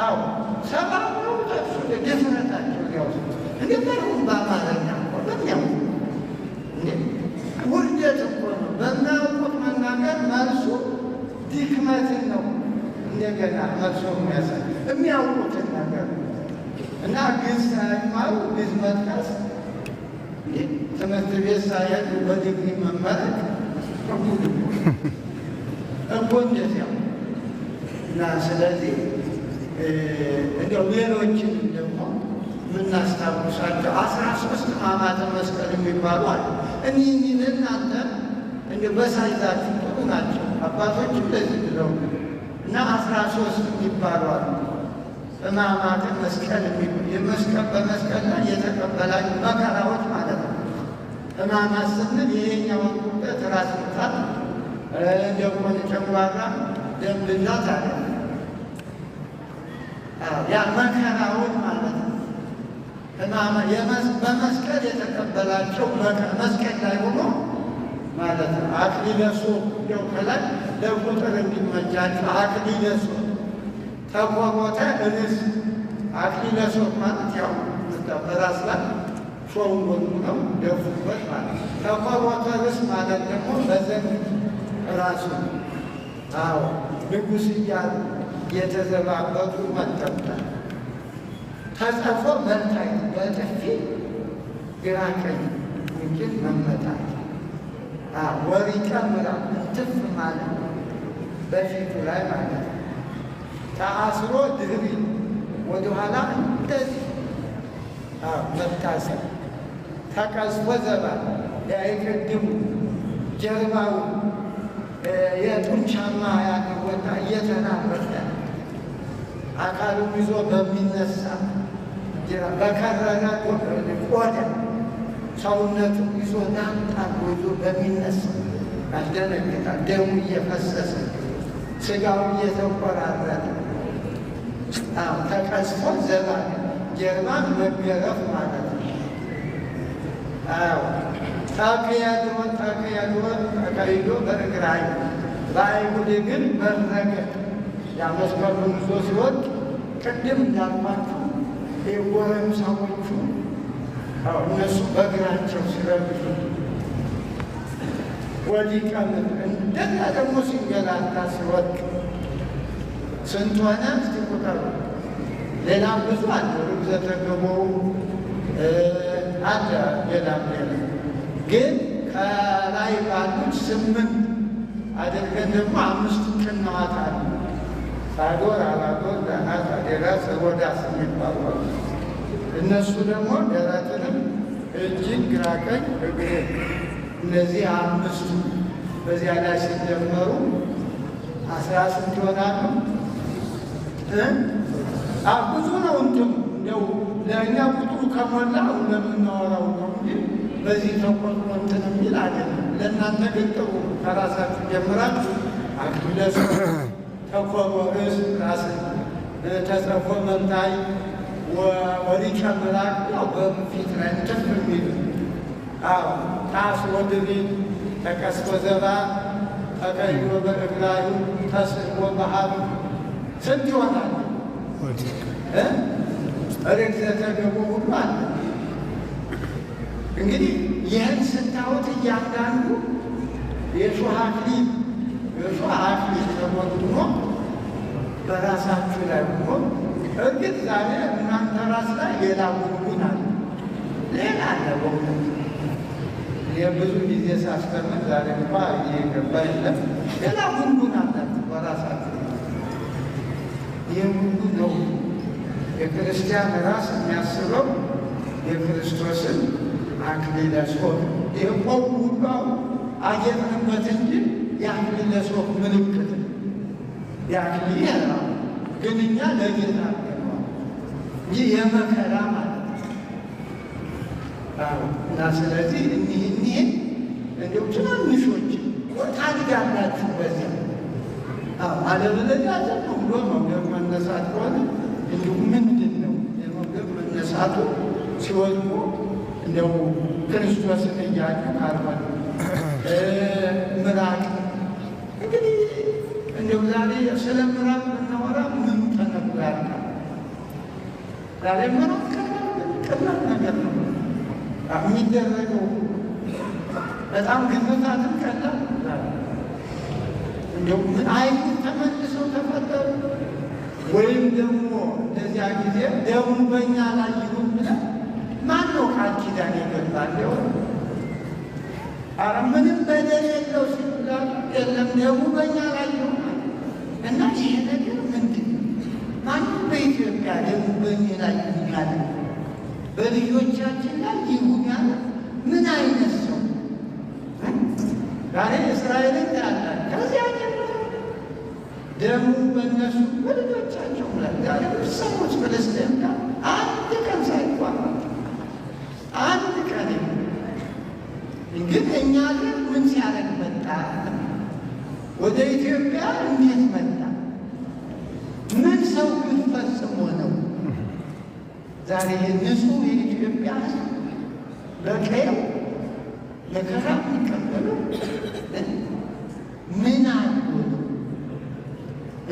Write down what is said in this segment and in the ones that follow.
አዎ ሰባብ ነው ጠቅሱ ድፍረታቸው ሊያውሱ እንደበሩም በአማርኛ እኮ በሚያው ውርደት እኮ ነው። በሚያውቁት መናገር መልሱ ድክመትን ነው። እንደገና መልሶ የሚያሳይ የሚያውቁትን ነገር እና ግዕዝ ሳይማሩ ግዕዝ መጥቀስ ትምህርት ቤት ሳይሄዱ በዲግሪ መመረቅ እኮ እንደዚያው እና ስለዚህ እንደው ሌሎችንም ደግሞ የምናስታውሳቸው 13 ሕማማተ መስቀል የሚባሉ አሉ። እኒህን እናንተ እንደ በሳይዛችሁ ጥሩ ናቸው አባቶች እንደዚህ ብለው እና 13 የሚባሉ አሉ። ሕማማተ መስቀል የመስቀል በመስቀል ላይ የተቀበላችሁ መከራዎች ማለት ነው። ሕማማት ስንል ይሄኛውን ቁጠት ራስ ምታት ደግሞ ጨጓራ ደም ብዛት አለ ያ መከራዎች ማለት ነው። በመስቀል የተቀበላቸው መስቀል ላይ ሆኖ ማለት ነው። አክሊለ ሦክ እንደው ከላይ ለቁጥር እንዲመቻቸው አክሊለ ሦክ ተቆሮተ ርዕስ አክሊለ ሦክ ማለት ያው በራስ ላይ ሾውን ጎኑ ነው ደፉበት ማለት ነው። ተቆሮተ ርዕስ ማለት ደግሞ በዘንድ ራሱ አዎ ንጉሥ እያሉ የተዘባበቱ መጠብጠር ተጸፎ መታይ በጥፊ ግራ ቀኝ ምንጭን መመታት ወሪቀ ምራቅ ትፍ ማለት በፊቱ ላይ ማለት ነው። ተአስሮ ድህሪ ወደኋላ እንደዚህ መታሰር ተቀዝፎ ዘባ ያይቅድሙ ጀርባው የጡንቻማ ያገወጣ እየተናረፈ አካሉን ይዞ በሚነሳ በከረረ ቆዳ ሰውነቱ ይዞ ናምጣ ይዞ በሚነሳ ያስደነግጣል። ደሙ እየፈሰሰ ስጋው እየተቆራረጠ ተቀዝፎ ዘባ ጀርባን መገረፍ ማለት ነው። ተቀያይዶ ተቀይዶ በእግራይ በአይሁድ ግን በረገ ያመስቀሉን ይዞ ሲወጥ ቅድም እንዳልኳችሁ የጎረምሳዎቹ እነሱ በእግራቸው ሲረግጡ ወዲቀ ምድር እንደና ደግሞ ሲንገላታ ሲወድቅ ስንት ሆነ? እስቲ ቁጠሩ። ሌላም ብዙ አለ። ርግዘተ ገቦው አለ። ሌላም ግን ከላይ ባሉት 8 አድርገን ደግሞ 5 ቅንዋት አሉ። ሳዶር፣ አላዶር፣ ዳናት፣ አዴራ፣ ሰሮዳስ የሚባሉ እነሱ ደግሞ ደረትንም እጅን፣ ግራ ቀኝ፣ እግር እነዚህ 5ቱ በዚያ ላይ ሲደመሩ 18 ይሆናሉ። ብዙ ነው እንትኑ እንደው ለእኛ ቁጥሩ ከሞላ እንደምናወራው ነው እንጂ በዚህ ተቆጥሮ እንትን የሚል አይደለም። ለእናንተ ግን ጥሩ ከራሳችሁ ጀምራችሁ አክሊለ ሦክ ተቆሮ ርዕስ ራስን ተጸፎ መምታይ ወሪቀ ምራቅ ያው በፊት ላይ እንትፍ የሚል ታስሮ ድሪት ተቀስፎ ዘባ ተቀይሮ በእግራዩ ተስቦ ባህሩ ስንት ይሆናል? ርግዘተ ገቦ ሁሉ አለ። እንግዲህ ይህን ስታዩት እያንዳንዱ የሾህ አክሊል ተሞልቶ በራሳችሁ ላይ ሆኖ እርግጥ ዛሬ እናንተ ራስ ላይ ሌላ ጉንጉን አለ፣ ሌላ አለ። በእውነት የብዙ ጊዜ ሳስተምር ዛሬ እንኳ እየገባ የለም ሌላ ጉንጉን አላችሁ በራሳችሁ። ይህ ሁሉ ነው የክርስቲያን ራስ የሚያስበው የክርስቶስን አክሊለ ሦክ የቆሙ ሁሉ አጌጥንበት እንጂ የአክሊለ ሦክ ምልክት የአክሊል ያለው ግን እኛ ለጌታ እንጂ የመከራ ማለት እና ስለዚህ እኒህ እንዲሁ ትናንሾች ታድጋላችሁ በዚያ አለበለዚያ ዘ ብሎ መውደቅ መነሳት ከሆነ እንዲሁ ምንድን ነው የመውደቅ መነሳቱ? ሲወድቁ እንደው ክርስቶስን እያዩ ካልሆነ ምራቅ እንግዲህ እንደው ዛሬ ስለ ምራቅ ብናወራ ምን ተነግሮ ያልቃል? ዛሬ ምን ቀላል ነገር ነው የሚደረገው። በጣም ግዝፈታትን ቀላል እንደው አይሁድ ተመልሰው ተፈጠሩ ወይም ደግሞ እንደዚያ ጊዜ ደሙ በእኛ ላይ ይሁን ብለን ማን ነው ቃል ኪዳን የገባል? ኧረ ምንም በደል የለው ሲባል የለም ደሙ በእኛ ላይ ይሆናል እና ይሄ ነገር ምንድን ነው? ማንም በኢትዮጵያ ደሙ በእኛ ላይ ይሁን ያለ በልጆቻችን ላይ ይሁን ያለ ምን አይነት ሰው ዛሬ እስራኤልን ታያላል። ከዚያ ደሙ በእነሱ በልጆቻቸው ላይ ዛሬ ሰዎች ፍልስጤም ጋር አንድ ቀን ሳይቋረጥ አንድ ቀን ግን እኛ ግን ምን ሲያደርግ መጣ? ወደ ኢትዮጵያ እንዴት መጣ? ምን ሰው ግን ፈጽሞ ነው ዛሬ ንጹሕ የኢትዮጵያ በቀየው መከራ የሚቀበሉ ምን አሉ?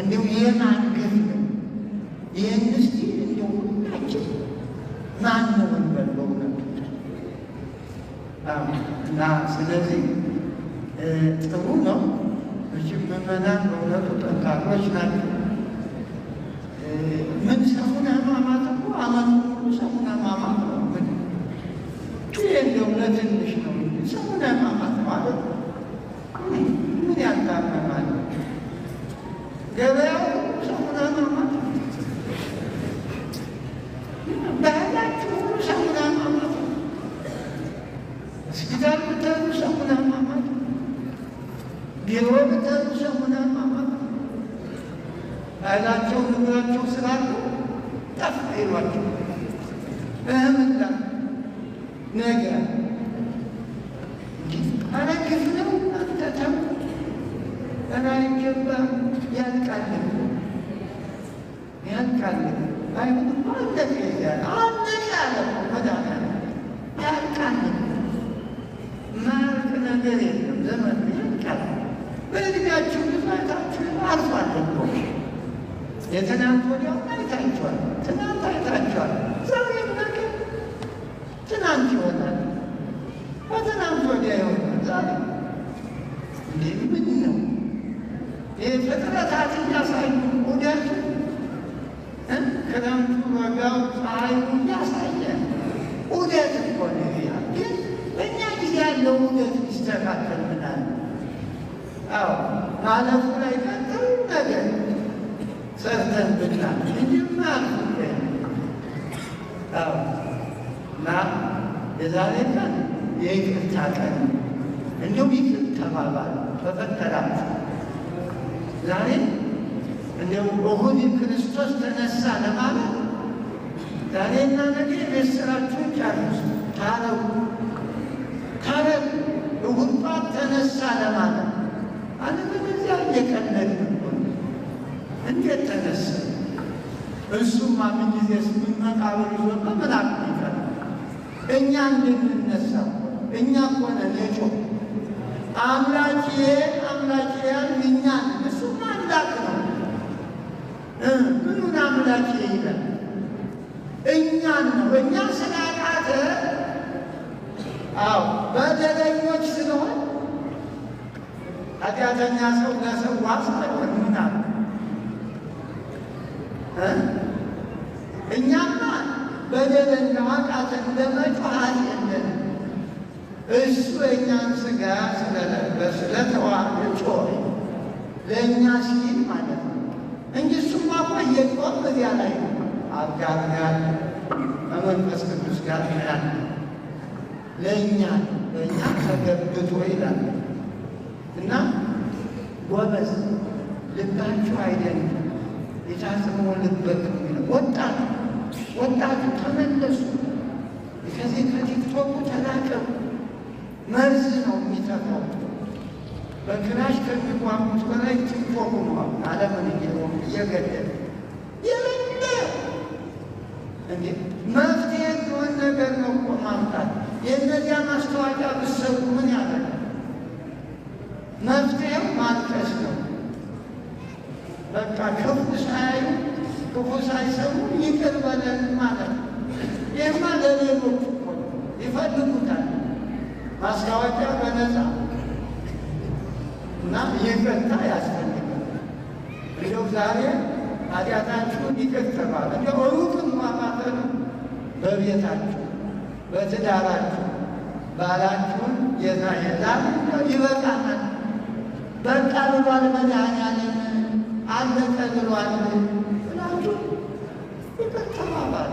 እንዲሁ የማን ግፍ ነው? ይህን እስቲ እንዲሁ ሁላችን ማን ነው እንበለው ነው እና ስለዚህ ጥሩ ነው። መቼም ምዕመናን በእውነቱ ጠንካሮች ናቸው። ምን ሰሙነ ሕማማት እኮ ዓመቱ ሙሉ ሰሙነ ሕማማት ነው። ይህ እንደው ለትንሽ ነው። ሰሙነ ሕማማት ማለት ምን ያልታመማል? ገበያው ሰሙነ ሕማማት ባህላችሁ ሁሉ ሰሙነ ሕማማት ሆስፒታል ብትሄዱ ሰሙነ ሕማማት፣ ቢሮ ብትሄዱ ሰሙነ ሕማማት ባህላቸው ንግራቸው ስላሉ ጠፋ ይሏቸው እህምላ ነገር አረግፍ ነው አንተተም ተናይገባ ያልቃለን አይሁን ማለት ይያል አንተ ያለ መዳና ያልቃለን ማርክ ነገር የለም። ዘመን ያልቃል። በእድሜያችሁ ልፋታችሁ አልፏል እኮ የትናንት ወዲያው አይታችኋል። ትናንት አይታችኋል። ዛሬ ነገር ትናንት ይሆናል፣ በትናንት ወዲያ ይሆናል። ዛሬ እንዴ ምን ነው ፍጥረታት እያሳዩ ውደቱ ክረምቱ በጋው ፀሐዩ እያሳየ ውደት እኮ ነው ያ ግን በእኛ ጊዜ ያለው ውደት ሊስተካከል ምናል ማለፉ ላይ ቀጥሩ ነገር ሰርተን ብናል እንጅማል እና የዛሬ ቀን የይቅርታ ቀን እንዲሁም ይቅር ተባባል በፈጠራችሁ ዛሬ እንደው እሁድ ክርስቶስ ተነሳ ለማለት ዛሬና ነገ የቤት ስራችሁን ጨርሱ፣ ታረቁ። እሁድ ጠዋት ተነሳ ለማለት አለበለዚያ እየቀለድን እኮ እንዴት ተነሳ? እሱማ ምን ጊዜ ምን መቃብር ይዞ በመላክ ይቀር እኛ እንድንነሳ እኛ እኮ ነን የጮህ አምላኬ ያን እኛን እሱማ አምላክ ነው። ምኑን አምላኬ ይላል? እኛን ነው። እኛ ስላቃተ በደለኞች ስለሆን ኃጢአተኛ ሰው ለሰው ዋስ አይሆን ምናል እኛማ በደለኛ ኃጢአትን ለመጮህ የለን እሱ የእኛን ሥጋ ስለለበሰ ስለተዋሃደ ጮኸ ለእኛ ሲል ማለት ነው እንጂ እሱማ እኮ እየጮኸ በዚያ ላይ አብ ጋር ያለ ከመንፈስ ቅዱስ ጋር ያለ ለእኛ ተገብቶ ይላል እና ጎበዝ ልባችሁ አይደለም የታስሞ ልበት ወጣቱ ተመለሱ። ከዚህ ከቲክቶኩ ተላቀቁ። መርዝ ነው የሚተፋው። በክራሽ ከሚቋሙት በላይ ቲክቶኩ ነው ዓለምን እየገደለ የሌለ እንዴ መፍትሄ የሚሆን ነገር ነው እኮ ማምጣት። የእነዚያ ማስታወቂያ ብትሰሩ ምን ያደርጋል? መፍትሄው ማልቀስ ነው። በቃ ክፉ ሳያዩ ክፉ ሳይሰሙ ይቅር በለን ማለት ነው። ይህማ ለሌሎች እኮ ይፈልጉታል ማስታወቂያ በነፃ እና ይቅርታ ያስፈልጋል። እንደው ዛሬ ኃጢአታችሁን ይቅር ተባለ። እንደው ሩቅም ማማተር በቤታችሁ በትዳራችሁ ባላችሁን የዛሬ ይበቃናል፣ በቃ ብሏል መድኃኒዓለም አለቀ ብሏል ብላችሁ ይቅር ተባባሉ።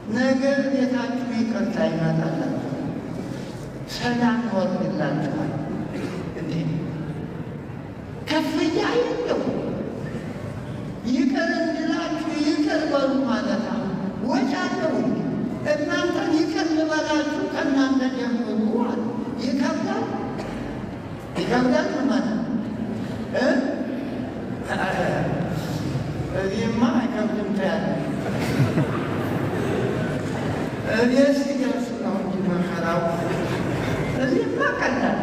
ነገ ቤታችሁ ይቅርታ ይመጣላችሁ፣ ሰላም ይወርድላችኋል። እንዲህ ክፍያ የለው። ይቅር እንድላችሁ ይቅር በሉ ማለት ነው። ወጪ አለው። እናንተን ይቅር ልበላችሁ ከእናንተ ጀምሩ አለ። ይከብዳል ይከብዳል ማለት እዚህማ አይከብድም ታያለ። እቤት ሲደርስ ነው እንጂ መከራው። እዚህማ ቀላል።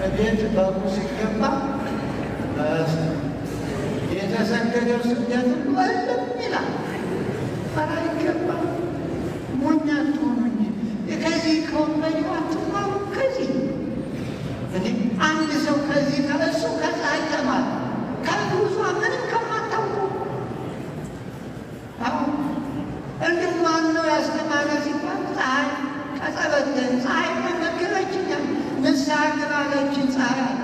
እቤት በሩ ሲገባ የተሰገደው ስግደት ወለም ይላል። ፈራ ይገባል። ሞኛ ትሆኑ እንጂ ከዚህ ከወንበዴው አትማሩ። ከዚህ እንዴ አንድ ሰው ከዚህ ከእሱ ከፀሐይ ተማር ከብዙ ምንም ከማታውቁ እንዲሁ ማን ነው ያስተማረ ሲባል ፀሐይ ከጸበትን ፀሐይ መነገረችኛል። ንስሐ ግባ አለችን ፀሐይ አለ።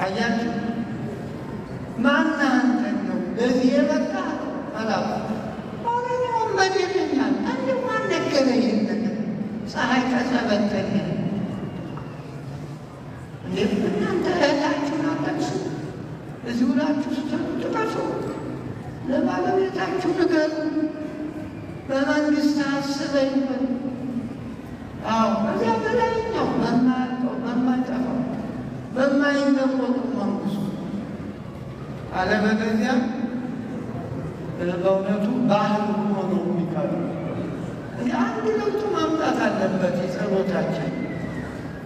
አያችሁ ማና አንተን ነው ለዚህ የበቃ አላውቅ ወንበዴልኛል። እንዲሁ ማን ነገረ ይህን ነገር ፀሐይ ከጸበትን እንዴት እናንተ እህታችሁን አጠቅሱ እዚሁ ላችሁ ስትጥቀሱ ለባለቤታችሁ ንገሩ። በመንግስት አስበኝ በሉ። አዎ ከዚያ በላይኛው በማያልቀው በማይጠፋው በማይለወጡ መንግስቱ አለበለዚያ በእውነቱ ባህል ሆኖ የሚቀሩ እንደ አንድ ለውጥ ማምጣት አለበት። የጸሎታችን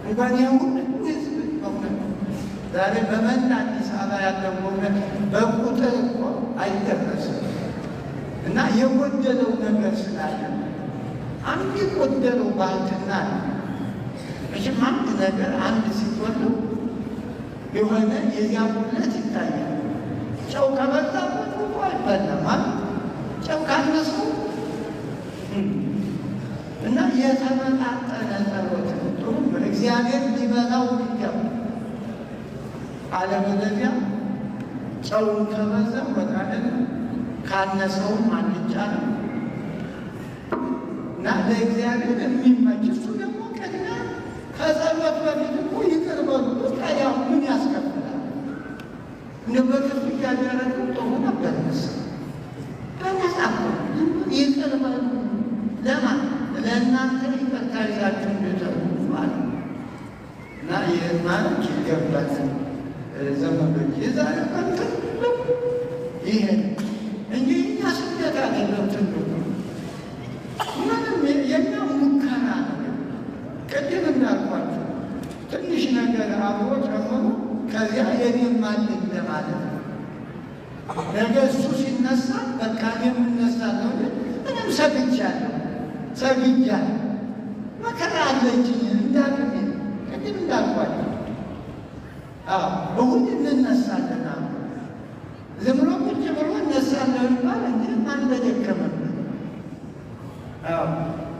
እንኳን የሁሉ ህዝብ በእውነት ዛሬ በመላ አዲስ አበባ ያለው በእውነት በቁጥር እኮ አይደረስም እና የጎደለው ነገር ስላለ አንድ የጎደለው ባልትና መቼም አንድ ነገር አንድ ሲጎለው የሆነ የዚያ ጉድለት ይታያል። ጨው ከበዛበት እኮ አይበላም። ጨው ካነሰው እና የተመጣጠነ ጸሎት ጥሩ እግዚአብሔር ሊበላው ይገባል። አለበለዚያ ጨውን ከበዛ ወጣደን ካነሰውም አልጫ ነው እና ለእግዚአብሔር የሚመች እሱ ደግሞ ቅድሚያ ከጸሎት በፊት እኮ ይቅር በሉ ታዲያ ምን ያስከፍላል? እንደ በክፍያ ያደረጉ ጥሩ ነበር መሰለኝ። በነፃ ይቅር በሉ ለማን ለእናንተ ይቅርታ ይዛችሁ እንድትጠሩ ማለት እና ይህን ማለት ይገባል። ዘመዶች የዛሬ ቀን ትልቁ ይሄ እንጂ እኛ ስደት አይደለም። ትልቁ ምንም የኛ ሙከራ ነው። ቅድም እንዳልኳቸው ትንሽ ነገር አብሮ ጨምሮ ከዚያ የኔም አለኝ ለማለት ነው። ነገ እሱ ሲነሳ በቃ እኔም እነሳለሁ። ምንም ሰግቻለሁ መከራ አለችኝ እንዳልኩኝ ቅድም እንዳልኳቸው እሁድ እንነሳለን። ዝም ብሎ ቁጭ ብሎ እነሳለሁ ይባል እንጂ ማን በደከመበት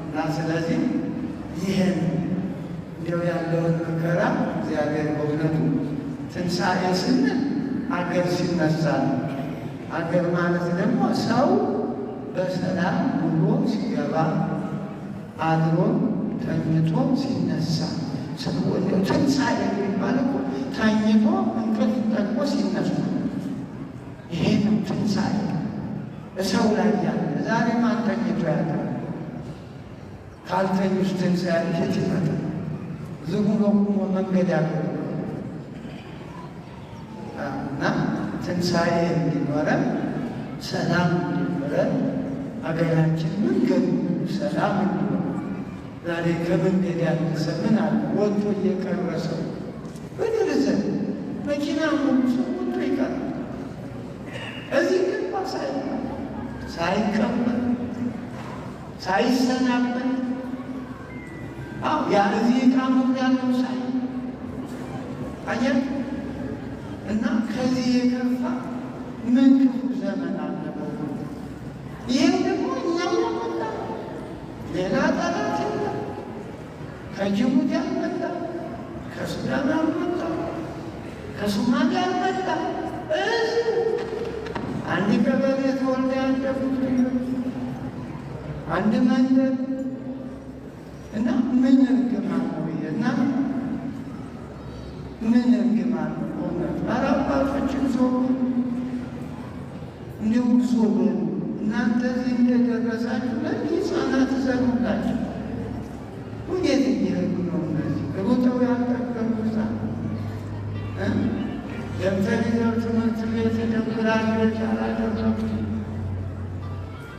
እና ስለዚህ ይህን እንዲያው ያለውን መከራ እግዚአብሔር በእውነቱ ትንሣኤ ስንል አገር ሲነሳ ነው። አገር ማለት ደግሞ ሰው በሰላም ውሎ ሲገባ አድሮ ተኝቶ ሲነሳ ትንሣኤ የሚባል እኮ ተኝቶ እንቅልፍ ጠግቦ ሲነሱ ይሄ ነው ትንሣኤ። ሰው ላይ ያለ ዛሬ ማን ተኝቶ ያለ ካልተኙስ ትንሣኤ የት ይመጣል? ዝም ብሎ ቁሞ መንገድ ያገሩ እና ትንሣኤ እንዲኖረን ሰላም እንዲኖረን አገራችን መንገዱ ሰላም እንዲኖር ዛሬ ከመንገድ ያነሰ ምን አለ? ወጥቶ እየቀረሰው በድርዘን መኪና ሙሉ ሰው ወጥቶ ይቀራል። እዚህ ግን ባሳይ ሳይቀበል ሳይሰናበት ያለዚህ ቃሙት ያለው ሳይ አየህ እና ከዚህ የከፋ ምን ክፉ ዘመን አለ? ይህም ደግሞ እኛው ያመጣ ሌላ ጠላት የለም። ከጅቡቲ ያልመጣ፣ ከሱዳን ያልመጣ፣ ከሶማሌ ያልመጣ እዚሁ አንድ ቀበሌ ተወልደ ያደጉት ልጆች አንድ መንደር እና ምን እርግማን ነው እና ምን እርግማን ነው? ኧረ አባቶችን ዞሩ እንዲሁ ዞሩ። እናንተ እዚህ እንደደረሳችሁ ለዚህ ሕፃናት ዘኑላቸው። ወዴት እየሄዱ ነው እነዚህ ሩጠው ያልጠቀሙ ሕፃናት? ደብተር ይዘው ትምህርት ቤት ደብራጆች አላደረጉ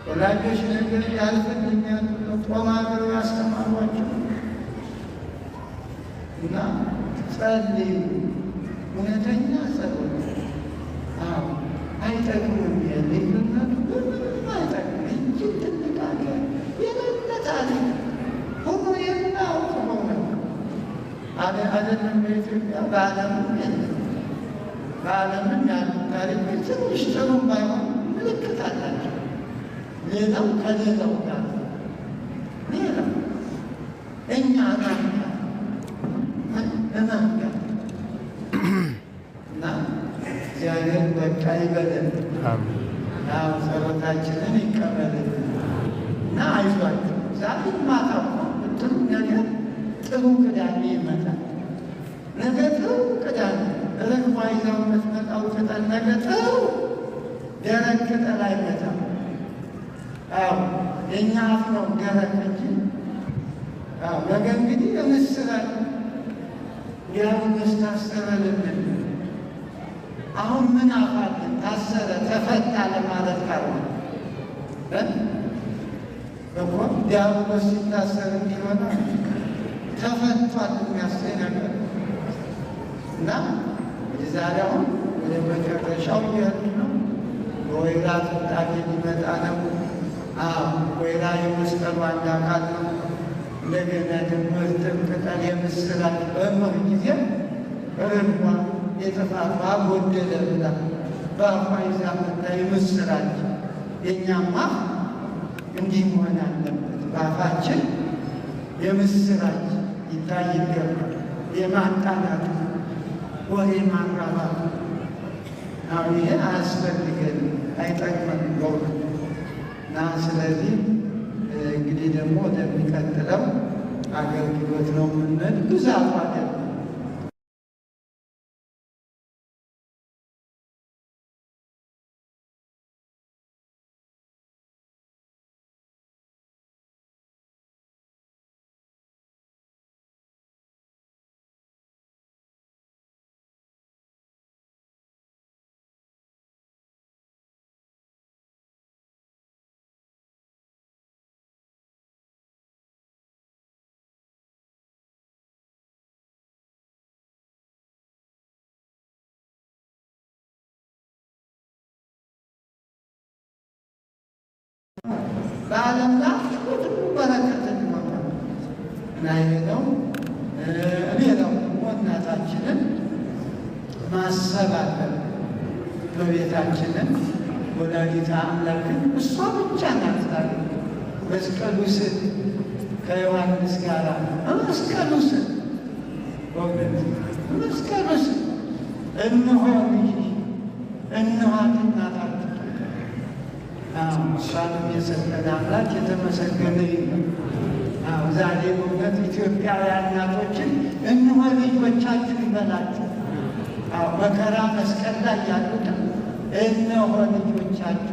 ወላጆች ነገር ያልፈልኛል ቆማ ብለው ያስተማሯቸው እና ጸልዩ፣ እውነተኛ ጸሎት አይጠቅምም። የልዩነቱ ምንም አይጠቅም። እጅግ ትልቅ አገር የሌለ ታሪክ ሁሉ የምናውቅ ሆነ አይደለም። በኢትዮጵያ በዓለምም የለም። በዓለምም ያሉ ታሪክ ትንሽ ጥሩም ባይሆን ምልክት አላቸው። ሌላው ከሌላው ጋር ሌላው እኛ እናንጋ እና እግዚአብሔር በቃ ይበለን። ጸሎታችንን ይቀበልን እና አይዟችሁ። ዛሬ ማታ ጥሩ ነገር ጥሩ ቅዳሜ ይመጣል። ነገ ጥሩ ቅዳሜ ርግቧ ይዘው የምትመጣው ቅጠል ነገ ጥሩ ደረቅ ቅጠል አይመጣም። የእኛ አፍ ነው ደረቅ እንጂ ነገ እንግዲህ የምስራች ዲያብሎስ ታሰረልን። አሁን ምን አፋለን? ታሰረ ተፈታ ለማለት ካልሆነ እኮ ዲያብሎስ ሲታሰር እንዲሆነ ተፈቷል የሚያሰኝ ነገር እና ዛሬ አሁን ወደ መጨረሻው እየሄዱ ነው። በወይራ ጥንጣቄ ሊመጣ ነው። ወይራ የመስቀሉ አንድ አካል ነው። እንደገና ደግሞ እርጥብ ቅጠል የምስራች በኖር ጊዜ ርግቧ የጥፋቷ ጎደለ ብላ በአፏ ይዛ መጣ የምስራች። የእኛማ እንዲህ መሆን አለበት። በአፋችን የምስራች ይታይ ይገባል። የማጣላቱ ወሬ ማራባቱ አሁን ይሄ አያስፈልገንም፣ አይጠቅመንም በእውነት እና ስለዚህ እንግዲህ ደግሞ ወደሚቀጥለው አገልግሎት ነው የምንሄድ። ብዛቱ አይደለም። በዓለም ላይ ሁሉ በረከት እንሆናል እና ሌላው ደግሞ እናታችንን ማሰብ አለን። በቤታችንን ወላዲተ አምላክን እሷ ብቻ ናት። ዛሬ መስቀሉ ስር ከዮሐንስ ጋር መስቀሉ ስር መስቀሉ ስር እንሆ ልጅ እንኋት እናታችን እሷንም የሰጠን አምላክ የተመሰገነ ይሁን። ዛሬ በእውነት ኢትዮጵያውያን እናቶችን እንሆ ልጆቻችሁ ይበላችሁ። መከራ መስቀል ላይ ያሉትን እነሆ ልጆቻችሁ፣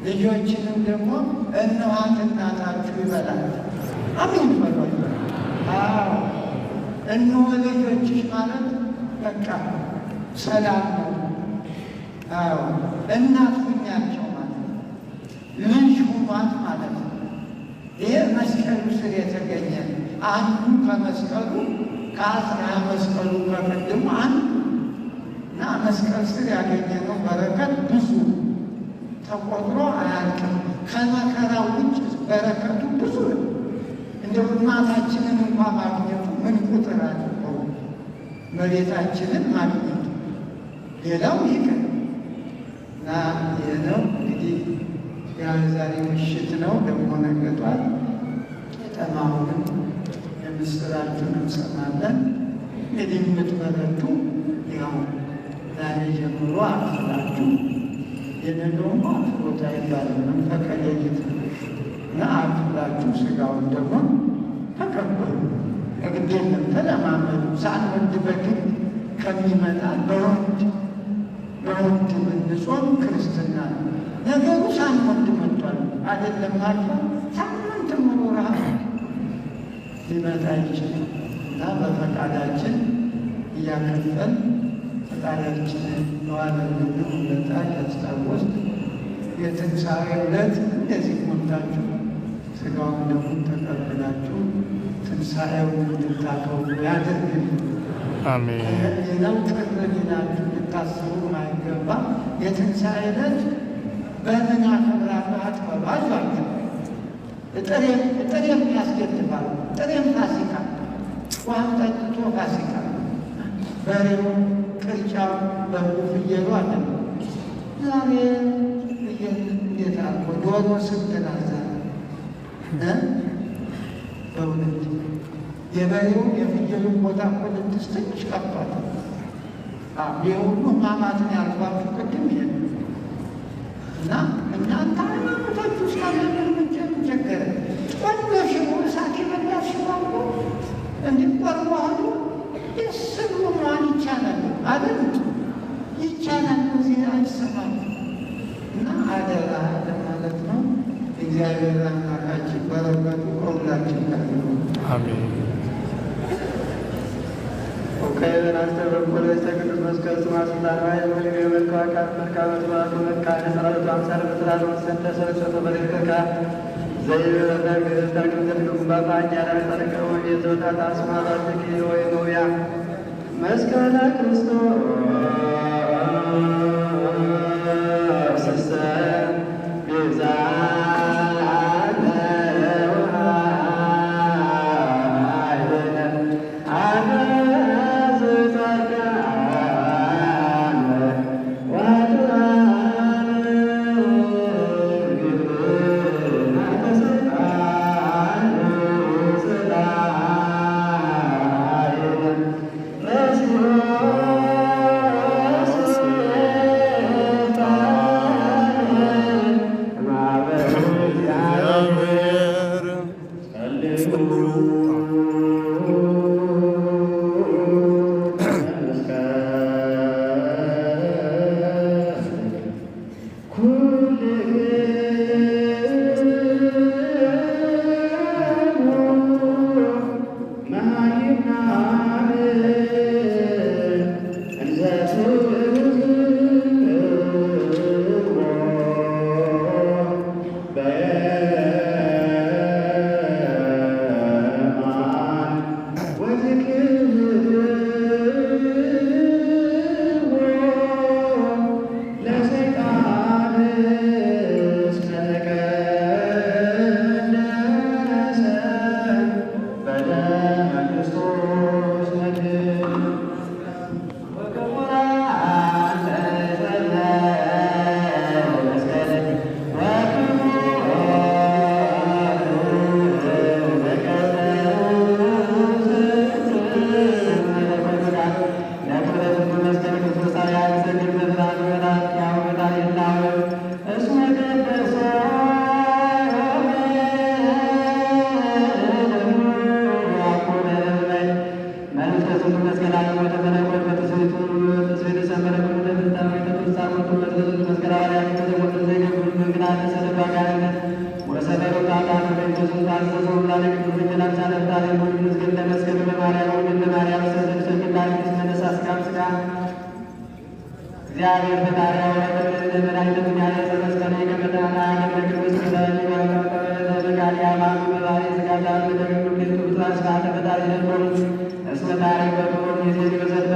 ልጆችንም ደግሞ እንኋት እናታችሁ ይበላችሁ። አሜን በሉ። እነሆ ልጆችሽ ማለት በቃ ሰላም ነው። እናት ሁኛቸው ልጅ ሁኗት ማለት ነው። ይህ መስቀሉ ስር የተገኘ አንዱ ከመስቀሉ ከአስራ መስቀሉ ከቅድሙ አንዱ እና መስቀል ስር ያገኘነው በረከት ብዙ ተቆጥሮ አያልቅም። ከመከራው ውጭ በረከቱ ብዙ ነው። እንደው እናታችንን እንኳ ማግኘቱ ምን ቁጥር አድርገው መሬታችንን ማግኘቱ ሌላው ይቅር እና ይህ ነው እንግዲህ ዛሬ ምሽት ነው። ደግሞ ነገ ጠዋት የጠማሁንም የምስራችሁን እንሰማለን። እንግዲህ የምትበረቱ ያው ዛሬ ጀምሮ አፍላችሁ የነገውም አፍሮታ ይባላል መንፈቀ ሌሊት እና አፍላችሁ ስጋውን ደግሞ ተቀበሉ። ግድ የለም ተለማመዱ። ሳንወድ በግድ ከሚመጣ በወድ ብንጾም ክርስትና ነው። ነገሩ ሳንወድ መጥቷል አይደለም አልፎ ሳምንት ሙሉ ረሃብ ሊመጣ ይችላል እና በፈቃዳችን እያከፈል ፈቃዳችንን መዋለልን ሁለታ ያስታወስ የትንሣኤ ዕለት እንደዚህ ሞታችሁ ስጋውን ደግሞ ተቀብላችሁ ትንሣኤውን እንድታከብሩ ያደርግልን። አሜን። ሌላው ቅር ሊላችሁ ልታስቡ ማይገባ የትንሣኤ ዕለት በምን አከብራለሁ አትበሉ። ጥሬም ያስገድፋል። ጥሬም ፋሲካ ውሃም ጠጥቶ ፋሲካ በሬው ቅርጫው በጉ ፍየሉ አለ። ዛሬ ፍየል እንዴት አልኮ ዶሮ ስንት ናት በእውነት የበሬውን የፍየሉን ቦታ እኮ ልትስ ትንሽ ቀባል። የሁሉ ማማትን ያልኳችሁ ቅድም ይሄ እና እናንተ ሃይማኖቶች ውስጥ አለምን ቸገረ ቆንጆ ሽቦ እሳት የበላ ሽቦ አልኮ እንዲቆርበሉ የስሉ ማን ይቻላል አይደል? ይቻላል እዚህ አይሰማም እና አደራ ለማለት ነው። እግዚአብሔር አምላካችን በረከቱ ከሁላችን ጋር ይሁን። አሜን። ወከይበን አስተበቆለች ተቅዱስ መስቀል ስማ ስልጣን ሀይል ወይም የመልካው አካል መልካመት ባሉ መልካነ ጸሎቱ አምሳለ በስራለ ወሰንተ ሰረሰቶ በደከካ ዘይበረር ገዝታ ግንዘት ባባኛ ላጠረቀው የዘወታት አስማራት ወይ ኖያ መስቀለ ክርስቶስ ቤዛ እግዚአብሔር ፈጣሪያ ወረቀት ለመላእክት ያለ ተመስገነ ከመታና ከመቅደስ ለሊባኖ ለጋሊያ ማም በባሪ ስጋታ ለደግሞ ለቱ ትራስ ካተ ፈጣሪ ለቆሩ እስመ ታሪክ በቆሩ ጊዜ ይወሰድ